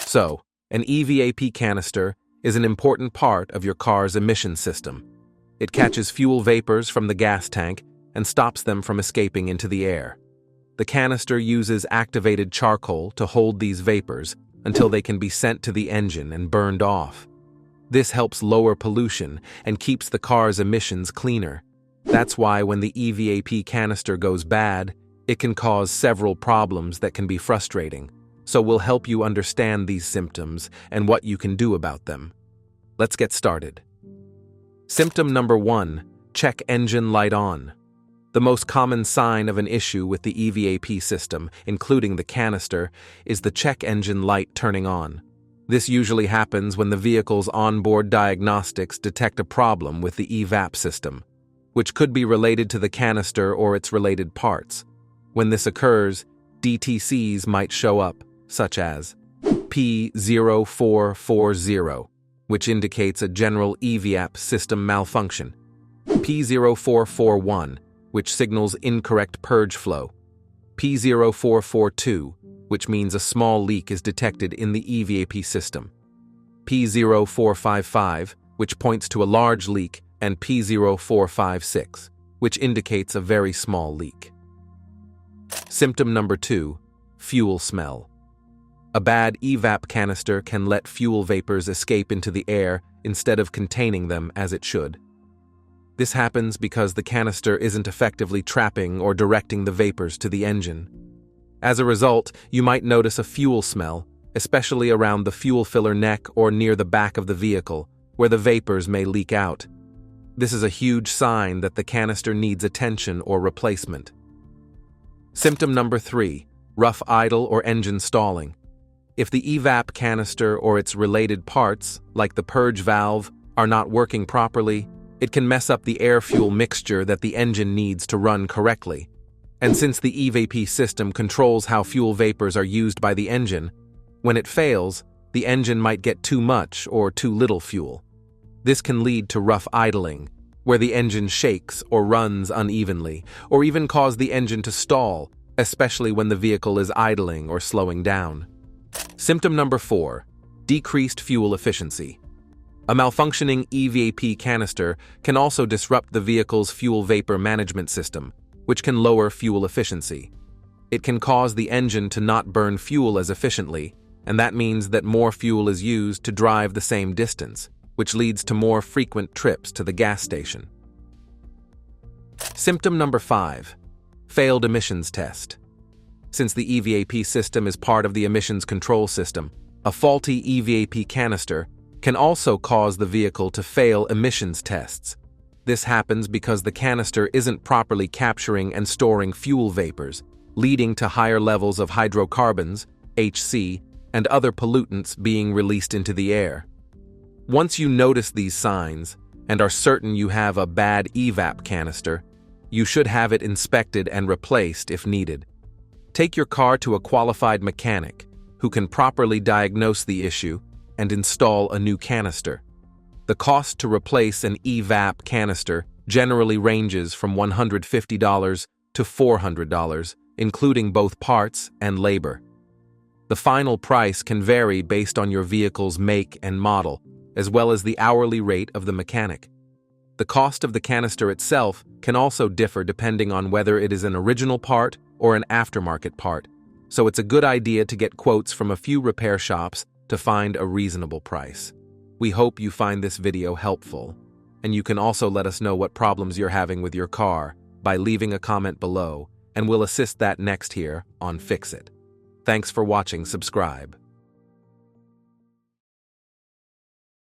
So, an EVAP canister is an important part of your car's emission system. It catches fuel vapors from the gas tank and stops them from escaping into the air. The canister uses activated charcoal to hold these vapors until they can be sent to the engine and burned off. This helps lower pollution and keeps the car's emissions cleaner. That's why when the EVAP canister goes bad, it can cause several problems that can be frustrating. So we'll help you understand these symptoms and what you can do about them. Let's get started. Symptom number 1, check engine light on. The most common sign of an issue with the EVAP system, including the canister, is the check engine light turning on. This usually happens when the vehicle's onboard diagnostics detect a problem with the EVAP system, which could be related to the canister or its related parts. When this occurs, DTCs might show up, such as P0440, which indicates a general EVAP system malfunction, P0441, which signals incorrect purge flow, P0442, which means a small leak is detected in the EVAP system, P0455, which points to a large leak, and P0456, which indicates a very small leak. Symptom number 2, fuel smell. A bad EVAP canister can let fuel vapors escape into the air instead of containing them as it should. This happens because the canister isn't effectively trapping or directing the vapors to the engine. As a result, you might notice a fuel smell, especially around the fuel filler neck or near the back of the vehicle, where the vapors may leak out. This is a huge sign that the canister needs attention or replacement. Symptom number 3, rough idle or engine stalling. If the EVAP canister or its related parts, like the purge valve, are not working properly, it can mess up the air-fuel mixture that the engine needs to run correctly. And since the EVAP system controls how fuel vapors are used by the engine, when it fails, the engine might get too much or too little fuel. This can lead to rough idling, where the engine shakes or runs unevenly, or even cause the engine to stall, especially when the vehicle is idling or slowing down. Symptom number 4, decreased fuel efficiency. A malfunctioning EVAP canister can also disrupt the vehicle's fuel vapor management system, which can lower fuel efficiency. It can cause the engine to not burn fuel as efficiently, and that means that more fuel is used to drive the same distance, which leads to more frequent trips to the gas station. Symptom number 5, failed emissions test. Since the EVAP system is part of the emissions control system, a faulty EVAP canister can also cause the vehicle to fail emissions tests. This happens because the canister isn't properly capturing and storing fuel vapors, leading to higher levels of hydrocarbons, HC, and other pollutants being released into the air. Once you notice these signs and are certain you have a bad EVAP canister, you should have it inspected and replaced if needed. Take your car to a qualified mechanic who can properly diagnose the issue and install a new canister. The cost to replace an EVAP canister generally ranges from $150 to $400, including both parts and labor. The final price can vary based on your vehicle's make and model, as well as the hourly rate of the mechanic. The cost of the canister itself can also differ depending on whether it is an original part or an aftermarket part, so it's a good idea to get quotes from a few repair shops to find a reasonable price. We hope you find this video helpful, and you can also let us know what problems you're having with your car by leaving a comment below, and we'll assist that next here on Fix It. Thanks for watching. Subscribe.